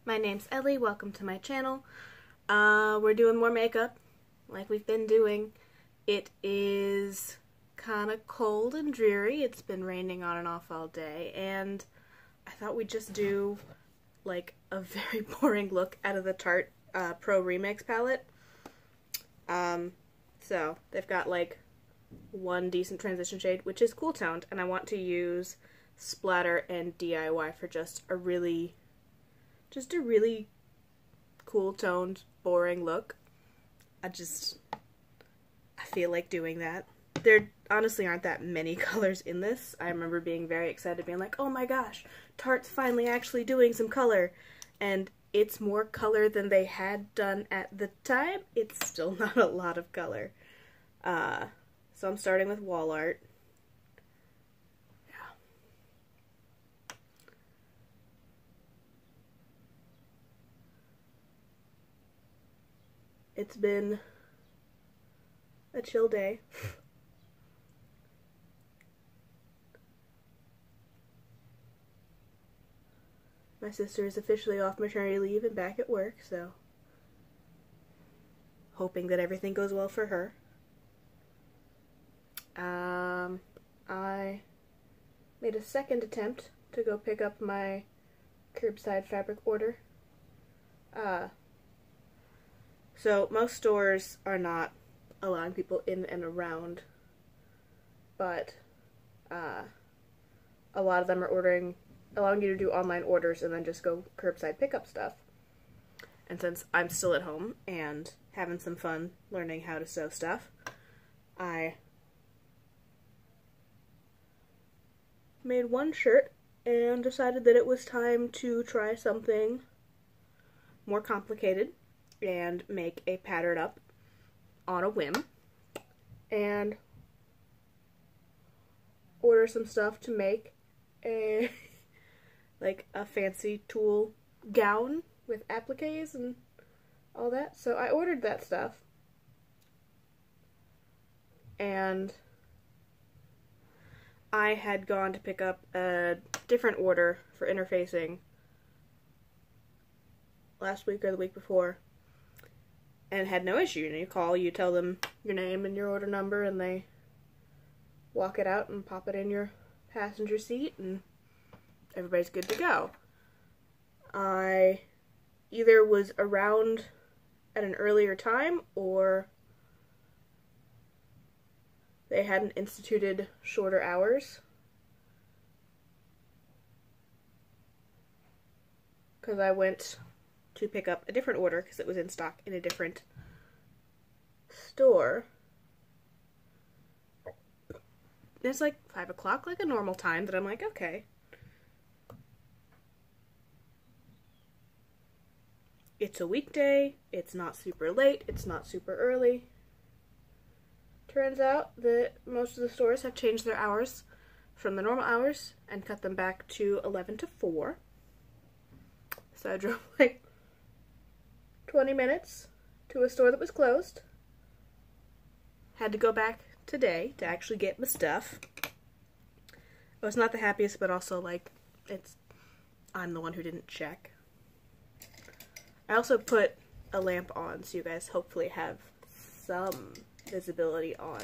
My name's Ellie, welcome to my channel. We're doing more makeup, like we've been doing. It is kind of cold and dreary. It's been raining on and off all day, and I thought we'd just do like a very boring look out of the Tarte Pro Remix palette. So they've got like one decent transition shade, which is cool toned, and I want to use splatter and DIY for just a really cool toned, boring look. I feel like doing that. There honestly aren't that many colors in this. I remember being very excited, being like, oh my gosh, Tarte's finally actually doing some color. And it's more color than they had done at the time. It's still not a lot of color. So I'm starting with wall art. It's been a chill day. My sister is officially off maternity leave and back at work, so hoping that everything goes well for her. I made a second attempt to go pick up my curbside fabric order. So most stores are not allowing people in and around, but a lot of them are allowing you to do online orders and then just go curbside pickup stuff. And since I'm still at home and having some fun learning how to sew stuff, I made one shirt and decided that it was time to try something more complicated and make a pattern up on a whim and order some stuff to make a fancy tulle gown with appliques and all that. So I ordered that stuff, and I had gone to pick up a different order for interfacing last week or the week before, and had no issue. You call, you tell them your name and your order number, and they walk it out and pop it in your passenger seat, and everybody's good to go. I either was around at an earlier time, or they hadn't instituted shorter hours, because I went to pick up a different order because it was in stock in a different store. It's like 5 o'clock, like a normal time that I'm like, okay. It's a weekday, it's not super late, it's not super early. Turns out that most of the stores have changed their hours from the normal hours and cut them back to 11 to 4. So I drove like 20 minutes to a store that was closed. Had to go back today to actually get my stuff. I was not the happiest, but also like I'm the one who didn't check. I also put a lamp on so you guys hopefully have some visibility on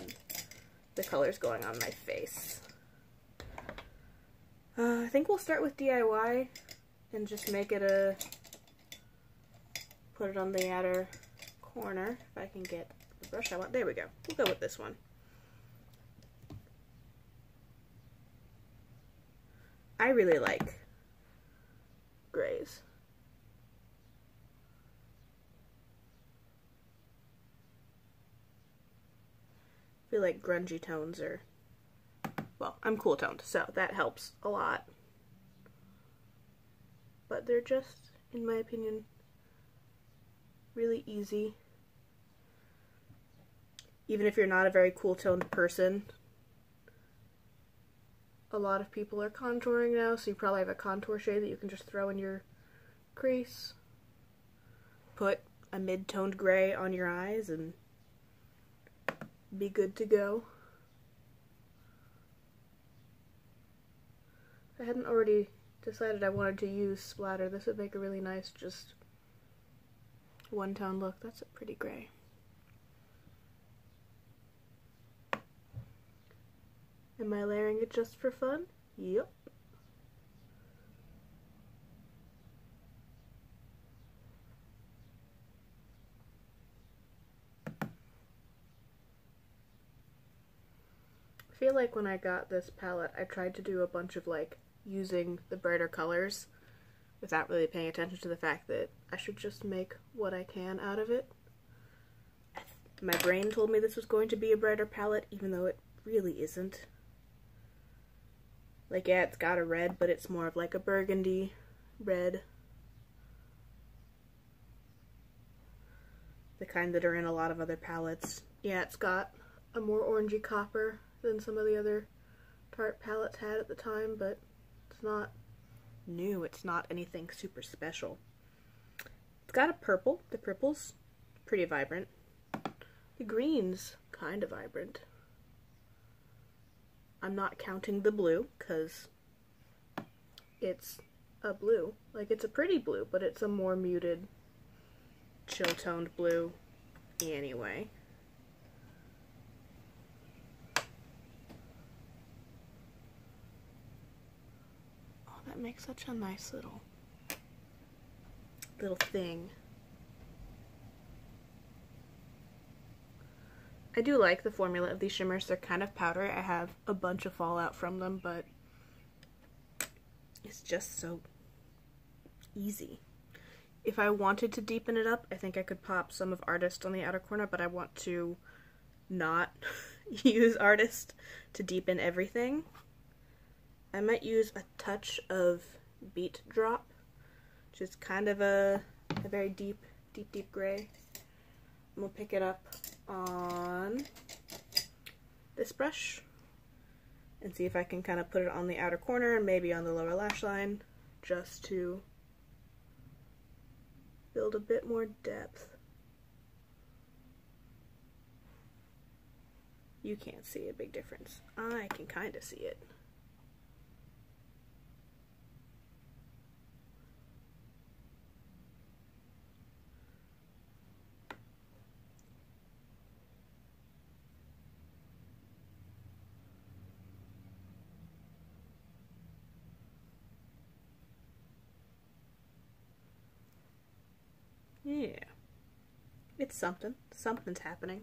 the colors going on my face. I think we'll start with DIY and just make it put it on the outer corner if I can get the brush I want. There we go. We'll go with this one. I really like grays. I feel like grungy tones are, well, I'm cool toned, so that helps a lot. But they're just, in my opinion, really easy. Even if you're not a very cool toned person, a lot of people are contouring now, so you probably have a contour shade that you can just throw in your crease. Put a mid-toned gray on your eyes and be good to go. If I hadn't already decided I wanted to use splatter. This would make a really nice, just one-tone look. That's a pretty gray. Am I layering it just for fun? Yep. I feel like when I got this palette, I tried to do a bunch of like using the brighter colors without really paying attention to the fact that I should just make what I can out of it. My brain told me this was going to be a brighter palette, even though it really isn't. Like, yeah, it's got a red, but it's more of like a burgundy red. The kind that are in a lot of other palettes. Yeah, it's got a more orangey copper than some of the other Tarte palettes had at the time, but it's not new. It's not anything super special. It's got a purple. The purple's pretty vibrant. The green's kind of vibrant. I'm not counting the blue, because it's a blue. Like, it's a pretty blue, but it's a more muted, chill-toned blue anyway. Oh, that makes such a nice little thing. I do like the formula of these shimmers. They're kind of powdery. I have a bunch of fallout from them, but it's just so easy. If I wanted to deepen it up, I think I could pop some of Artist on the outer corner, but I want to not use Artist to deepen everything. I might use a touch of Beat Drop, which is kind of a very deep gray. I'm going to pick it up on this brush and see if I can kind of put it on the outer corner and maybe on the lower lash line, just to build a bit more depth. You can't see a big difference. I can kind of see it. Yeah, it's something. Something's happening.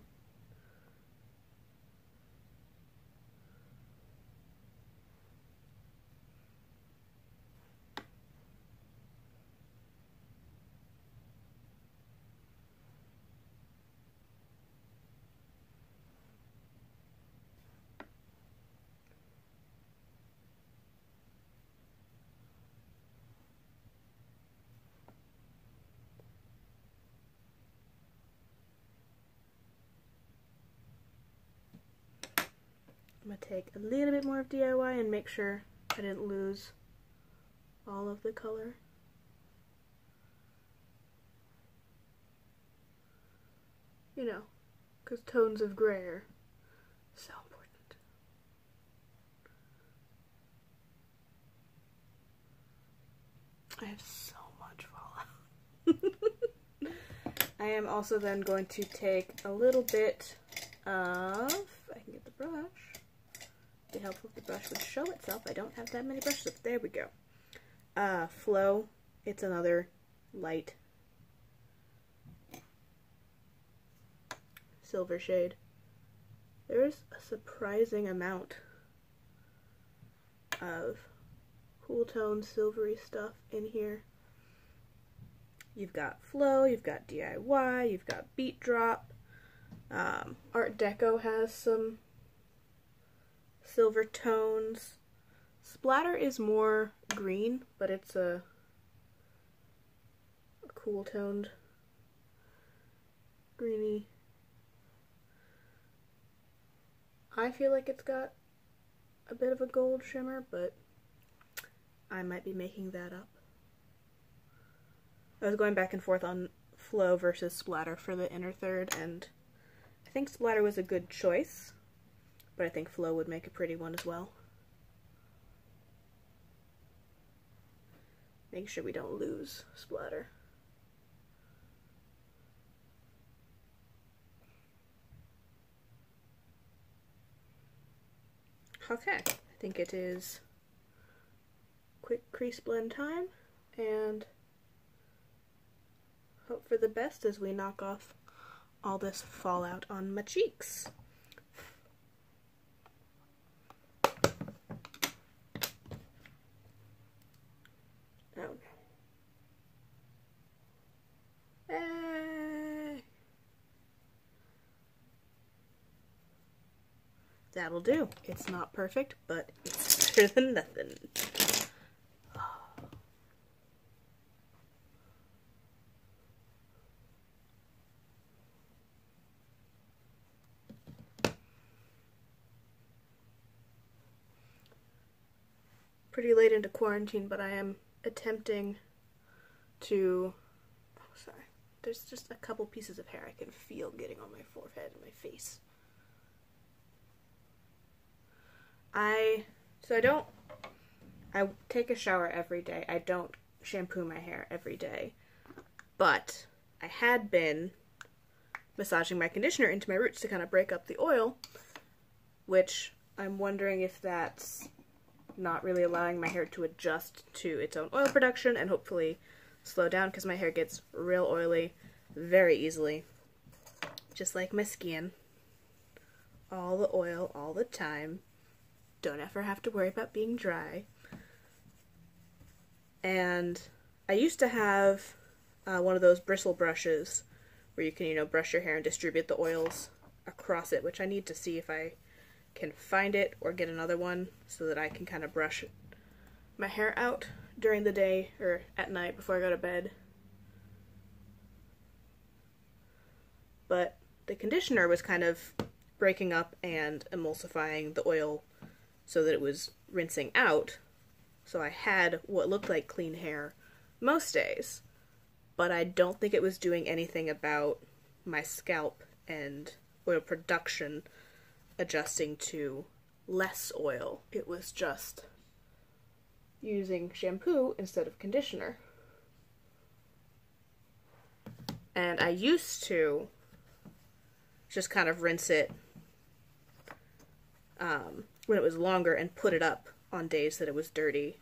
I'm going to take a little bit more of DIY and make sure I didn't lose all of the color. You know, because tones of gray are so important. I have so much fallout. I am also then going to take a little bit of, I can get the brush. It'd be helpful if the brush would show itself. I don't have that many brushes up. There we go. Flow. It's another light silver shade. There's a surprising amount of cool tone silvery stuff in here. You've got Flow, you've got DIY, you've got Beat Drop. Art Deco has some silver tones. Splatter is more green, but it's a cool toned greeny. I feel like it's got a bit of a gold shimmer, but I might be making that up. I was going back and forth on Flow versus Splatter for the inner third, and I think Splatter was a good choice, but I think Flow would make a pretty one as well. Make sure we don't lose splatter. Okay, I think it is quick crease blend time, and hope for the best as we knock off all this fallout on my cheeks. Oh no. Hey. That'll do. It's not perfect, but it's better than nothing. Pretty late into quarantine, but I am attempting to, oh sorry, there's just a couple pieces of hair I can feel getting on my forehead and my face. I take a shower every day. I don't shampoo my hair every day, but I had been massaging my conditioner into my roots to kind of break up the oil, which I'm wondering if that's not really allowing my hair to adjust to its own oil production and hopefully slow down, because my hair gets real oily very easily, just like my skin. All the oil all the time. Don't ever have to worry about being dry. And I used to have one of those bristle brushes where you can, you know, brush your hair and distribute the oils across it, which I need to see if I can find it or get another one so that I can kind of brush my hair out during the day or at night before I go to bed. But the conditioner was kind of breaking up and emulsifying the oil so that it was rinsing out. So I had what looked like clean hair most days, but I don't think it was doing anything about my scalp and oil production adjusting to less oil. It was just using shampoo instead of conditioner. And I used to just kind of rinse it when it was longer and put it up on days that it was dirty,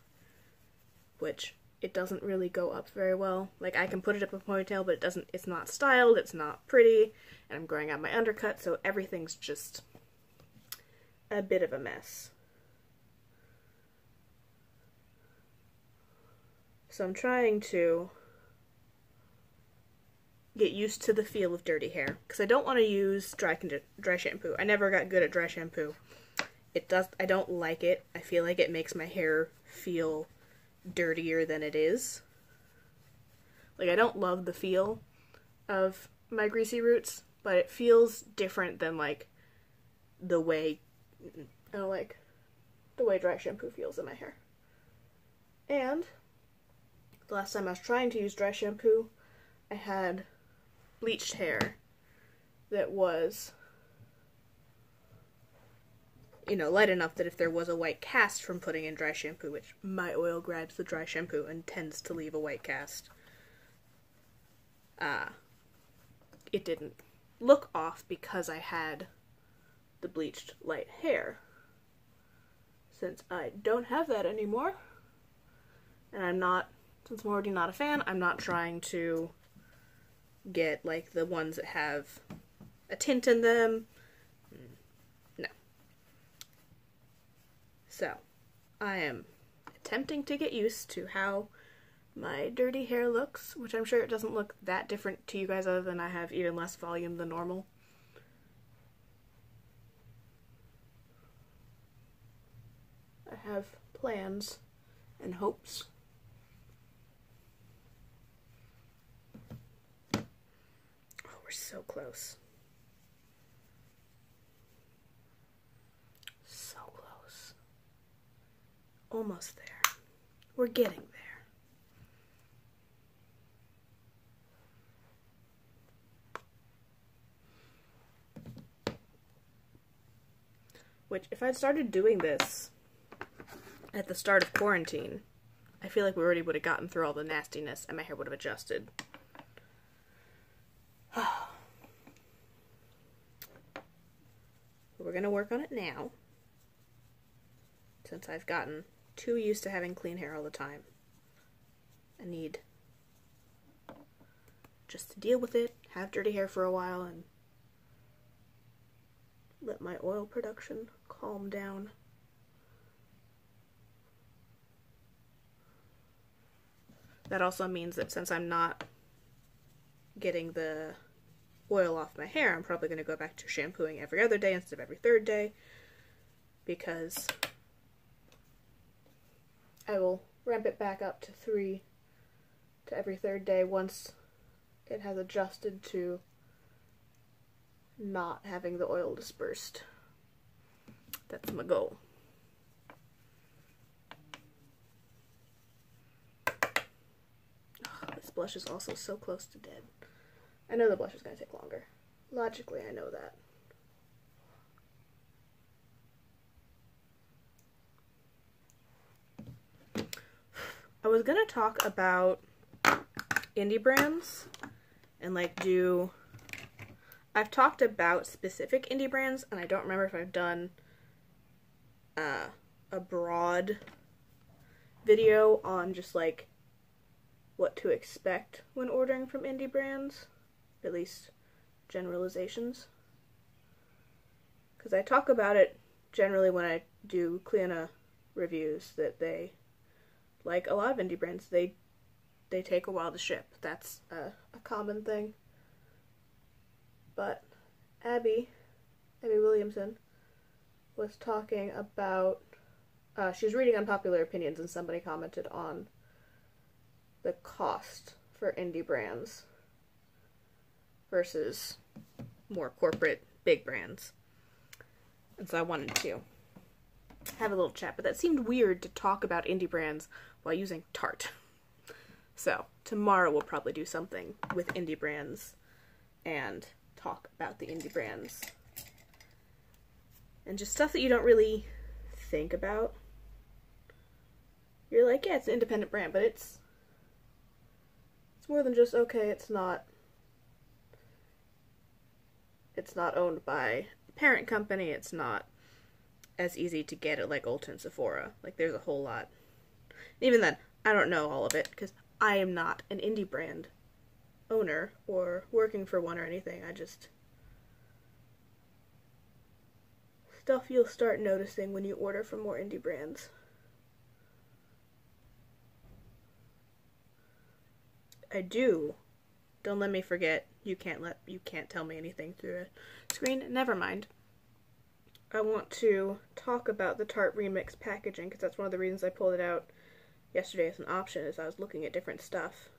which it doesn't really go up very well. Like, I can put it up a ponytail, but it's not styled, it's not pretty, and I'm growing out my undercut, so everything's just a bit of a mess. So I'm trying to get used to the feel of dirty hair, because I don't want to use dry shampoo. I never got good at dry shampoo. I don't like it. I feel like it makes my hair feel dirtier than it is. Like, I don't love the feel of my greasy roots, but it feels different than, like, the way, I don't like the way dry shampoo feels in my hair. And the last time I was trying to use dry shampoo, I had bleached hair that was, you know, light enough that if there was a white cast from putting in dry shampoo, which my oil grabs the dry shampoo and tends to leave a white cast, it didn't look off because I had the bleached light hair. Since I don't have that anymore, and since I'm already not a fan, I'm not trying to get, like, the ones that have a tint in them. No. So, I am attempting to get used to how my dirty hair looks, which I'm sure it doesn't look that different to you guys other than I have even less volume than normal. I have plans and hopes. Oh, we're so close. So close. Almost there. We're getting there. Which, if I'd started doing this at the start of quarantine, I feel like we already would have gotten through all the nastiness and my hair would have adjusted. We're going to work on it now, since I've gotten too used to having clean hair all the time. I need just to deal with it, have dirty hair for a while, and let my oil production calm down. That also means that since I'm not getting the oil off my hair, I'm probably going to go back to shampooing every other day instead of every third day, because I will ramp it back up to 3 to every third day once it has adjusted to not having the oil dispersed. That's my goal. Oh, this blush is also so close to dead. I know the blush is going to take longer. Logically, I know that. I was going to talk about indie brands and like I've talked about specific indie brands, and I don't remember if I've done a broad video on just like what to expect when ordering from indie brands, at least generalizations, because I talk about it generally when I do Cliona reviews, that they, like a lot of indie brands, they take a while to ship. That's a common thing. But Abby Williamson was talking about, she was reading Unpopular Opinions, and somebody commented on the cost for indie brands versus more corporate big brands. And so I wanted to have a little chat, but that seemed weird to talk about indie brands while using Tarte. So tomorrow we'll probably do something with indie brands and talk about the indie brands. And just stuff that you don't really think about. You're like, yeah, it's an independent brand, but it's more than just, okay, it's not owned by a parent company, it's not as easy to get at like Ulta and Sephora. Like, there's a whole lot. Even then, I don't know all of it, because I am not an indie brand owner or working for one or anything. I just... stuff you'll start noticing when you order from more indie brands. I do. Don't let me forget. You can't tell me anything through a screen. Never mind. I want to talk about the Tarte Remix packaging, because that's one of the reasons I pulled it out yesterday as an option, is I was looking at different stuff.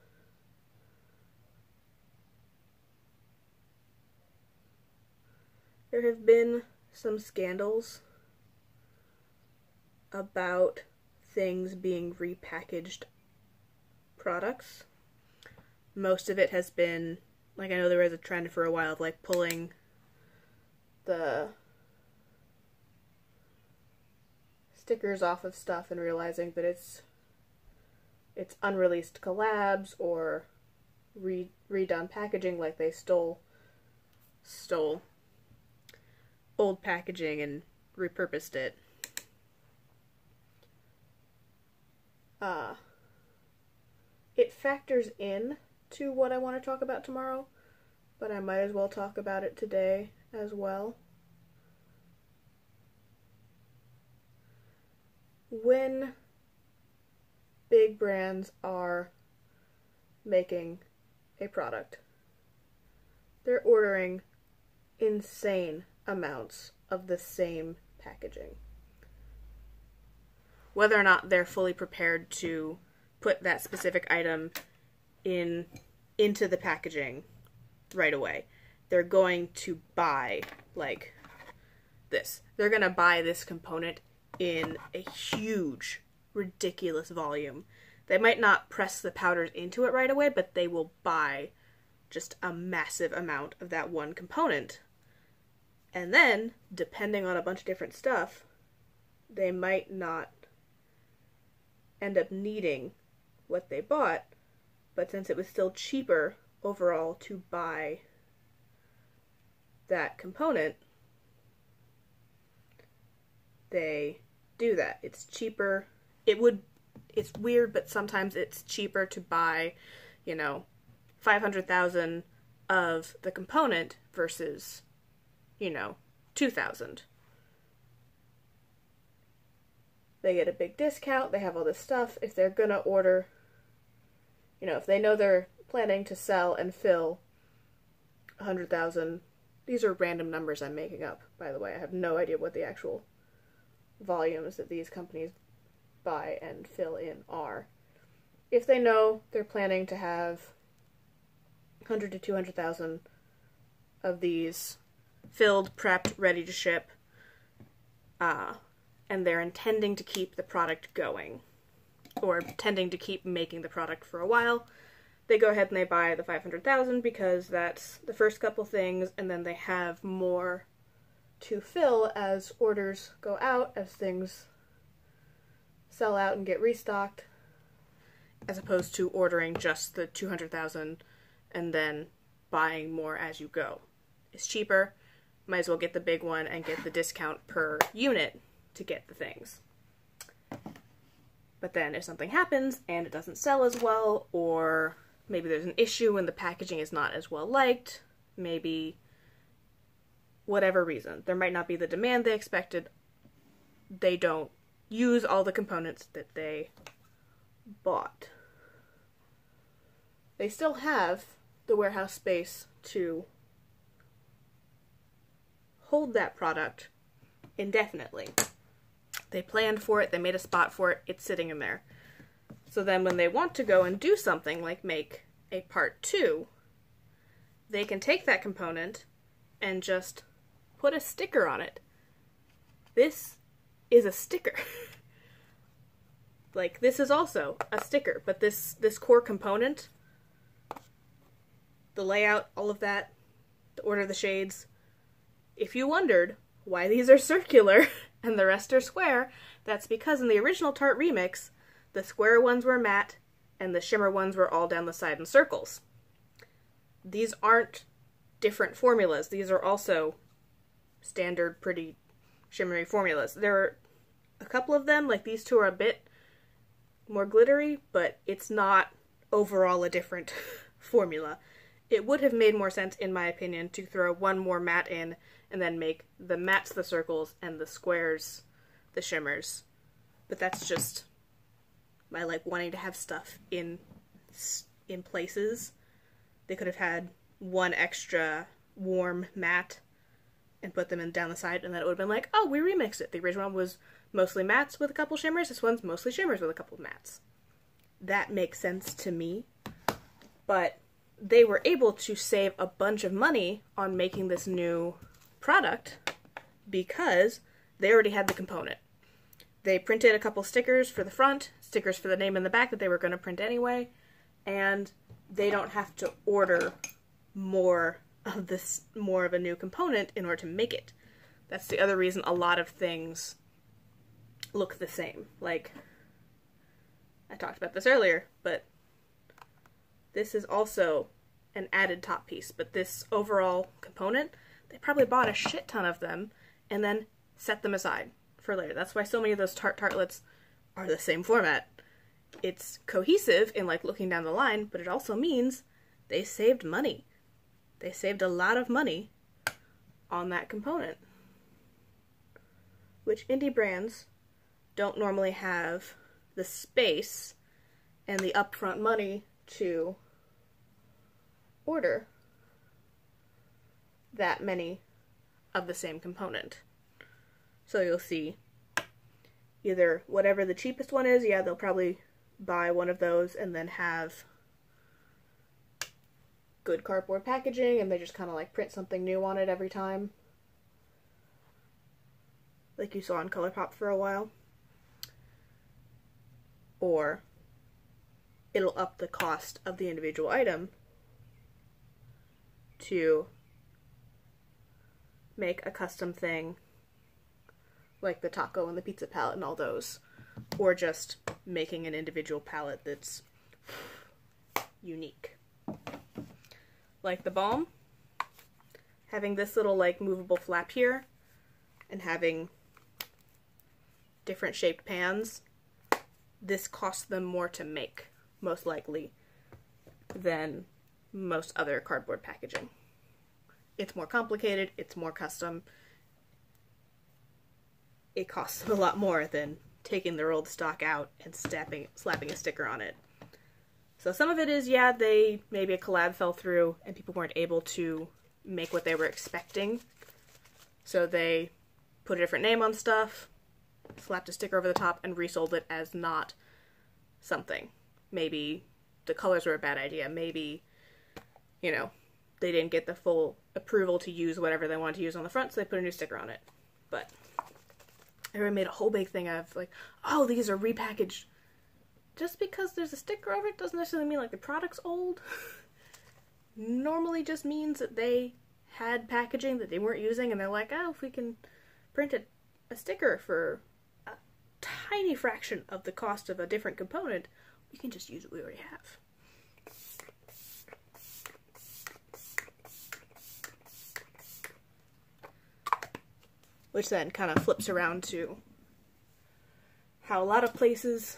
There have been some scandals about things being repackaged products. Most of it has been, like, I know there was a trend for a while of like pulling the stickers off of stuff and realizing that it's unreleased collabs or redone packaging, like they stole old packaging and repurposed it. It factors in to what I want to talk about tomorrow, but I might as well talk about it today as well. When big brands are making a product, they're ordering insane amounts of the same packaging. Whether or not they're fully prepared to put that specific item into the packaging right away, they're going to buy, like, this. They're going to buy this component in a huge, ridiculous volume. They might not press the powders into it right away, but they will buy just a massive amount of that one component. And then, depending on a bunch of different stuff, they might not end up needing what they bought, but since it was still cheaper overall to buy that component, they do that. It's cheaper. It's weird, but sometimes it's cheaper to buy, 500,000 of the component versus, 2,000. They get a big discount, they have all this stuff. If they're gonna order, if they know they're planning to sell and fill 100,000, these are random numbers I'm making up, by the way. I have no idea what the actual volumes that these companies buy and fill in are. If they know they're planning to have 100 to 200,000 of these filled, prepped, ready to ship, and they're intending to keep the product going, or intending to keep making the product for a while, they go ahead and they buy the 500,000 because that's the first couple things, and then they have more to fill as orders go out, as things sell out and get restocked, as opposed to ordering just the 200,000 and then buying more as you go. It's cheaper, might as well get the big one and get the discount per unit to get the things. But then if something happens and it doesn't sell as well, or maybe there's an issue and the packaging is not as well liked, maybe whatever reason, there might not be the demand they expected, they don't use all the components that they bought. They still have the warehouse space to hold that product indefinitely. They planned for it, they made a spot for it, it's sitting in there. So then when they want to go and do something like make a part 2, they can take that component and just put a sticker on it. This is a sticker. Like, this is also a sticker, but this core component, the layout, all of that, the order of the shades, if you wondered why these are circular and the rest are square, that's because in the original Tarte remix, the square ones were matte and the shimmer ones were all down the side in circles. These aren't different formulas. These are also standard, pretty shimmery formulas. There are a couple of them, like these two are a bit more glittery, but it's not overall a different formula. It would have made more sense, in my opinion, to throw one more matte in and then make the mattes the circles and the squares the shimmers. But that's just my, wanting to have stuff in places. They could have had one extra warm matte and put them in down the side, and then it would have been like, oh, we remixed it. The original one was mostly mattes with a couple shimmers. This one's mostly shimmers with a couple of mattes. That makes sense to me. But they were able to save a bunch of money on making this new product because they already had the component. They printed a couple stickers for the front, stickers for the name in the back that they were going to print anyway, and they don't have to order more of a new component in order to make it. That's the other reason a lot of things look the same. Like, I talked about this earlier, but this is also an added top piece, but this overall component, they probably bought a shit ton of them and then set them aside for later. That's why so many of those Tarte tartlets are the same format. It's cohesive in looking down the line, but it also means they saved money. They saved a lot of money on that component, which indie brands don't normally have the space and the upfront money to order that many of the same component. So you'll see either whatever the cheapest one is, yeah, they'll probably buy one of those and then have good cardboard packaging and they just kind of print something new on it every time, like you saw on ColourPop for a while. Or it'll up the cost of the individual item to make a custom thing like the taco and the pizza palette and all those, or just making an individual palette that's unique. Like the balm, having this little like movable flap here and having different shaped pans, this costs them more to make, most likely, than most other cardboard packaging. It's more complicated, it's more custom. It costs them a lot more than taking their old stock out and slapping a sticker on it. So some of it is, yeah, maybe a collab fell through and people weren't able to make what they were expecting. So they put a different name on stuff, slapped a sticker over the top, and resold it as not something. Maybe the colors were a bad idea. Maybe, you know, they didn't get the full approval to use whatever they wanted to use on the front, so they put a new sticker on it. But everyone made a whole big thing of, like, oh, these are repackaged. Just because there's a sticker over it doesn't necessarily mean, like, the product's old. Normally just means that they had packaging that they weren't using, and they're like, oh, if we can print a sticker for a tiny fraction of the cost of a different component, we can just use what we already have. Which then kind of flips around to how a lot of places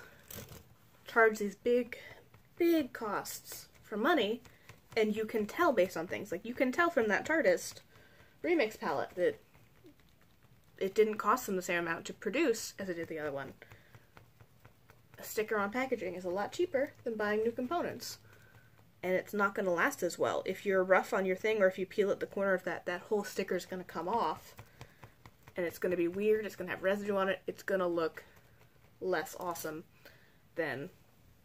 charge these big, big costs for money, and you can tell based on things. Like, you can tell from that Tarteist Remix palette that it didn't cost them the same amount to produce as it did the other one. A sticker on packaging is a lot cheaper than buying new components. And it's not going to last as well. If you're rough on your thing, or if you peel at the corner of that whole sticker is going to come off. And it's going to be weird, it's going to have residue on it, it's going to look less awesome than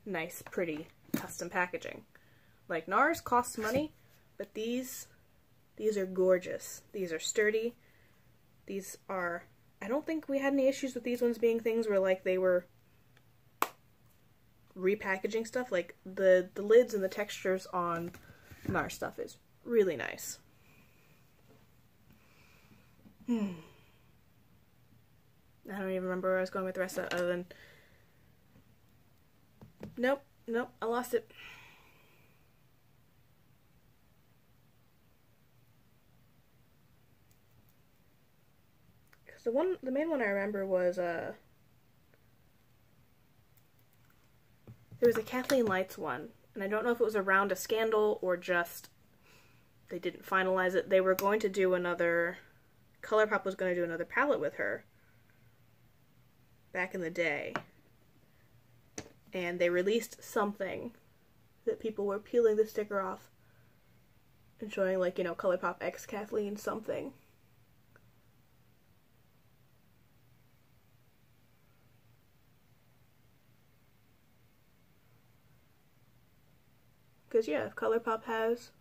nice, pretty, custom packaging. Like, NARS costs money, but these are gorgeous. These are sturdy. These are, I don't think we had any issues with these ones being things where, like, they were repackaging stuff. Like, the lids and the textures on NARS stuff is really nice. I don't even remember where I was going with the rest of it, other than... Nope, I lost it. Because the main one I remember was, there was a Kathleen Lights one, and I don't know if it was around a scandal or just they didn't finalize it. They were going to do another... ColourPop was going to do another palette with her back in the day, and they released something that people were peeling the sticker off and showing, like, you know, ColourPop X Kathleen something. Because, yeah, if ColourPop has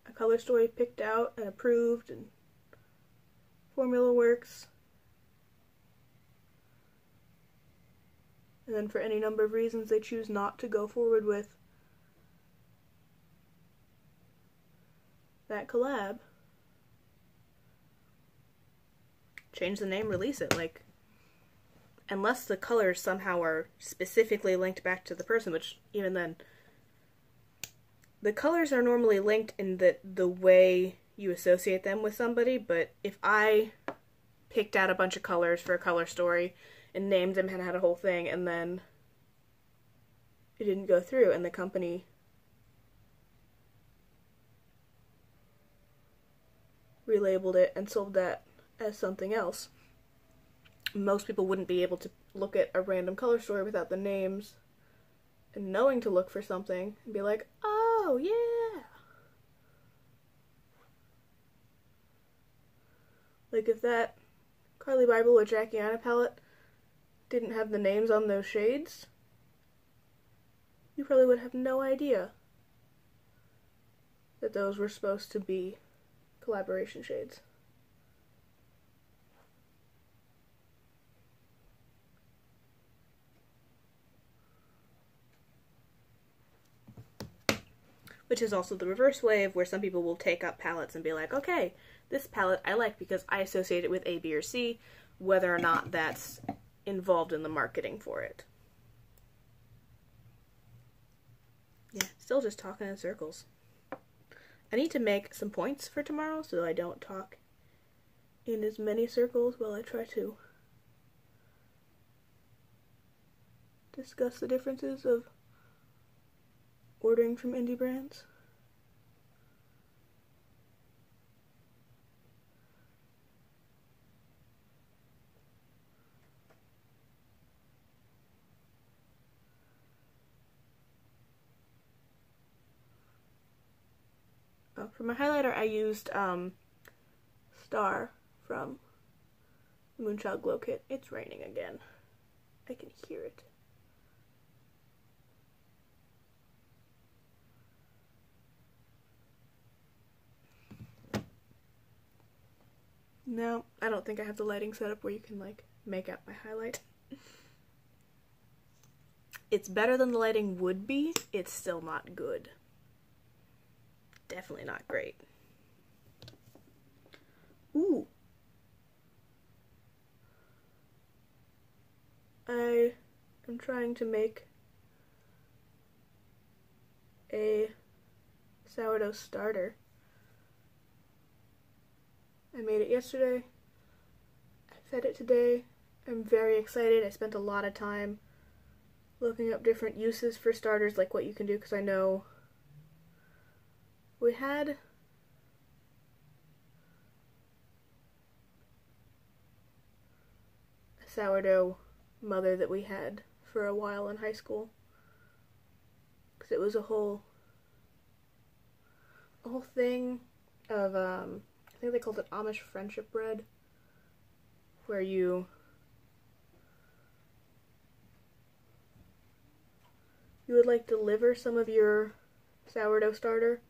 a color story picked out and approved and formula works, and then for any number of reasons they choose not to go forward with that collab, change the name, release it. Like, unless the colors somehow are specifically linked back to the person, which even then, the colors are normally linked in the way you associate them with somebody, but if I picked out a bunch of colors for a color story and named them and had a whole thing, and then it didn't go through, and the company relabeled it and sold that as something else, most people wouldn't be able to look at a random color story without the names and knowing to look for something and be like, oh, yeah. Like, if that Carly Bible or Jackie Anna palette didn't have the names on those shades, you probably would have no idea that those were supposed to be collaboration shades. Which is also the reverse wave, where some people will take up palettes and be like, okay, this palette I like because I associate it with A, B, or C, whether or not that's involved in the marketing for it. Yeah, still just talking in circles. I need to make some points for tomorrow so I don't talk in as many circles while I try to discuss the differences of ordering from indie brands. Oh, for my highlighter I used Star from Moonchild Glow Kit. It's raining again. I can hear it. No, I don't think I have the lighting set up where you can like make out my highlight. It's better than the lighting would be. It's still not good. Definitely not great. Ooh. I am trying to make a sourdough starter. I made it yesterday. I fed it today. I'm very excited. I spent a lot of time looking up different uses for starters, like what you can do, because I know we had a sourdough mother that we had for a while in high school, because it was a whole thing of I think they called it Amish friendship bread, where you would like deliver some of your sourdough starter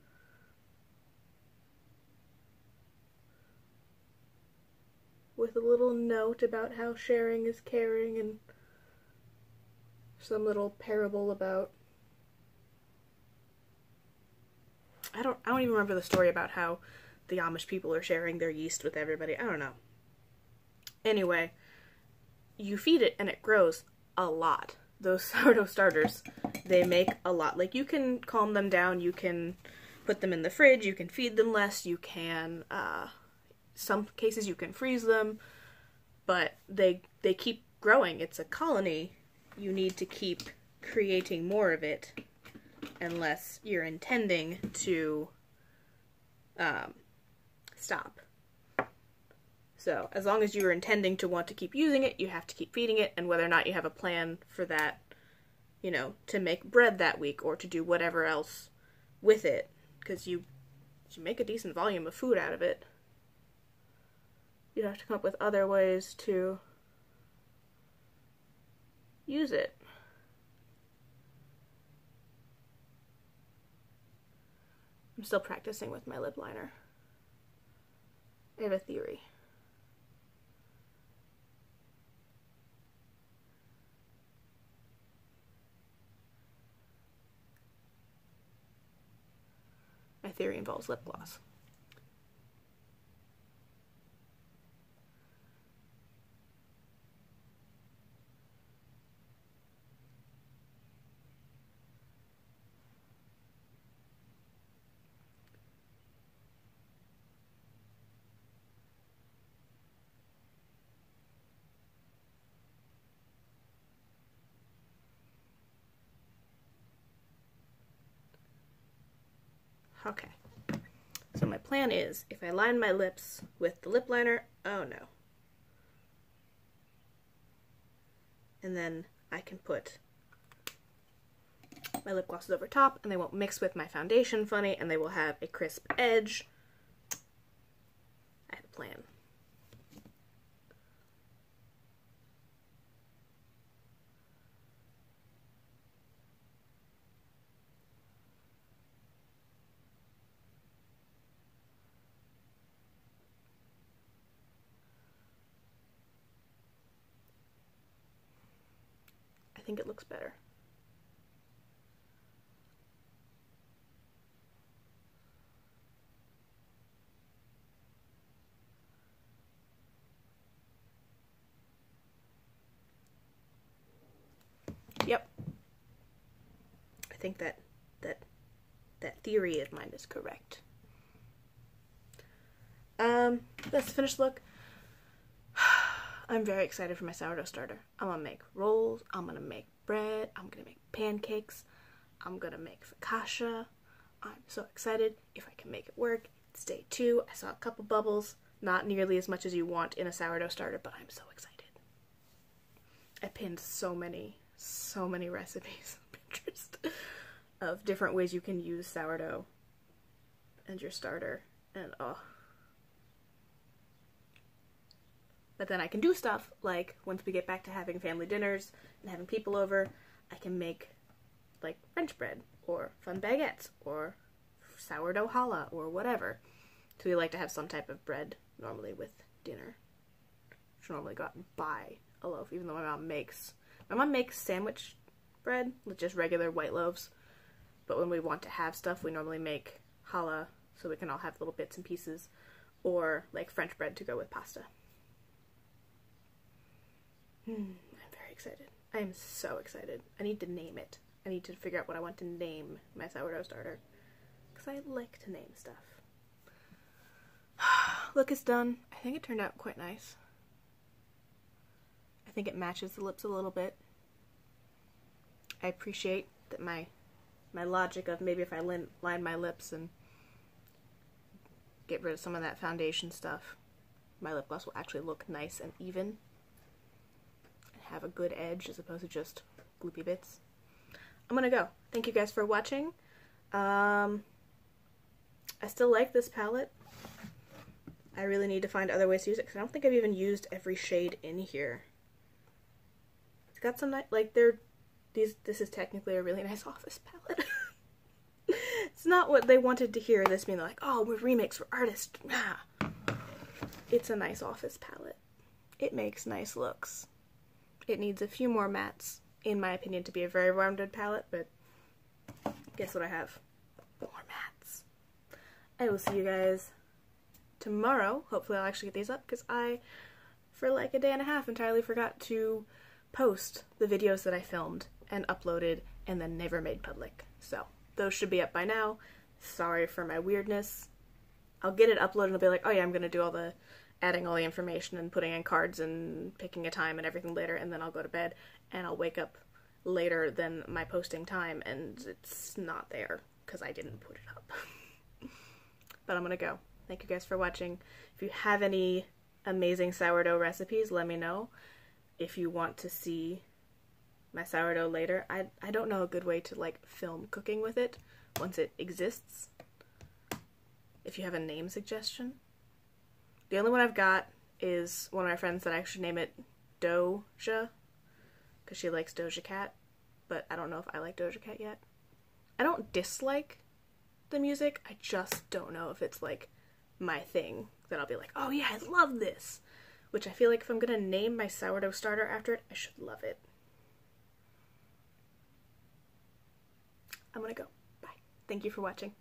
with a little note about how sharing is caring and some little parable about I don't even remember the story about how the Amish people are sharing their yeast with everybody. I don't know. Anyway, you feed it and it grows a lot. Those sourdough starters, they make a lot. Like, you can calm them down, you can put them in the fridge, you can feed them less, you can, some cases you can freeze them, but they keep growing. It's a colony. You need to keep creating more of it unless you're intending to stop. So as long as you're intending to want to keep using it, you have to keep feeding it, and whether or not you have a plan for that, you know, to make bread that week or to do whatever else with it, because you make a decent volume of food out of it. You have to come up with other ways to use it. I'm still practicing with my lip liner. I have a theory. My theory involves lip gloss. Okay, so my plan is, if I line my lips with the lip liner, oh no. And then I can put my lip glosses over top, and they won't mix with my foundation funny, and they will have a crisp edge. I have a plan. I think it looks better. think that theory of mine is correct. That's the finished look. I'm very excited for my sourdough starter. I'm gonna make rolls, I'm gonna make bread, I'm gonna make pancakes, I'm gonna make focaccia. I'm so excited. If I can make it work, it's day 2. I saw a couple bubbles, not nearly as much as you want in a sourdough starter, but I'm so excited. I pinned so many recipes on Pinterest of different ways you can use sourdough and your starter, and oh. But then I can do stuff like, once we get back to having family dinners and having people over, I can make like French bread or fun baguettes or sourdough challah or whatever. So we like to have some type of bread normally with dinner. Which normally go out and buy a loaf, even though my mom makes sandwich bread with just regular white loaves. But when we want to have stuff, we normally make challah so we can all have little bits and pieces, or like French bread to go with pasta. I'm very excited. I am so excited. I need to name it. I need to figure out what I want to name my sourdough starter, because I like to name stuff. Look, it's done. I think it turned out quite nice. I think it matches the lips a little bit. I appreciate that my logic of maybe if I line my lips and get rid of some of that foundation stuff, my lip gloss will actually look nice and even. Have a good edge as opposed to just gloopy bits. I'm gonna go. Thank you guys for watching. I still like this palette. I really need to find other ways to use it because I don't think I've even used every shade in here. It's got some nice, like this is technically a really nice office palette. It's not what they wanted to hear, this being like, oh, we're remakes for artists. Nah. It's a nice office palette. It makes nice looks. It needs a few more mattes, in my opinion, to be a very rounded palette, but guess what I have? More mattes. I will see you guys tomorrow. Hopefully I'll actually get these up, because I, for like a day and a half, entirely forgot to post the videos that I filmed and uploaded and then never made public. So, those should be up by now. Sorry for my weirdness. I'll get it uploaded and I'll be like, oh yeah, I'm gonna do all the adding all the information and putting in cards and picking a time and everything later, and then I'll go to bed and I'll wake up later than my posting time and it's not there because I didn't put it up. But I'm gonna go. Thank you guys for watching. If you have any amazing sourdough recipes, let me know. If you want to see my sourdough later, I don't know a good way to like film cooking with it once it exists. If you have a name suggestion. The only one I've got is one of my friends that I should name it Doja, because she likes Doja Cat, but I don't know if I like Doja Cat yet. I don't dislike the music, I just don't know if it's like my thing, that I'll be like, oh yeah, I love this, which I feel like if I'm gonna name my sourdough starter after it, I should love it. I'm gonna go. Bye. Thank you for watching.